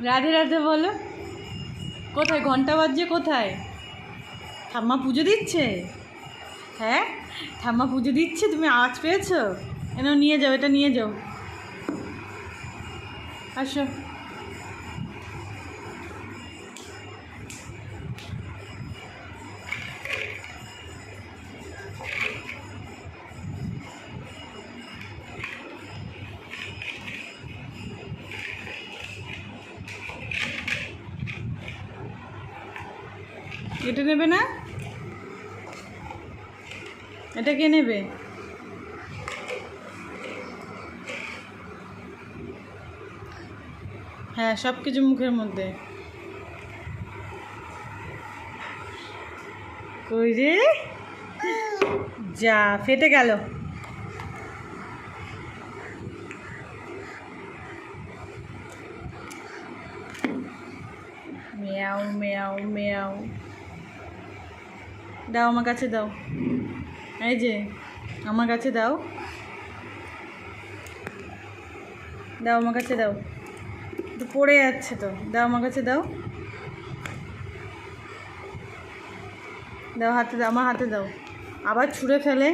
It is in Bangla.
রাধে রাধে বলো। কোথায় ঘন্টা বাজছে? কোথায় ঠাম্মা পুজো দিচ্ছে? হ্যাঁ, ঠাম্মা পুজো দিচ্ছে, তুমি আওয়াজ পেয়েছো? এনাও নিয়ে যাও, এটা নিয়ে যাও। আসো। এটা নেবে না? এটা কে নেবে? হ্যাঁ, সব কিছু মুখের মধ্যে। কই রে, যা ফেটে গেল। মেয়াও মেয়াও মেয়াও। দাও আমার কাছে দাও, এই যে আমার কাছে দাও, দাও আমার কাছে দাও। তো পড়ে যাচ্ছে তো, দাও আমার কাছে দাও, দাও হাতে দাও, আমার হাতে দাও। আবার ছুঁড়ে ফেলে।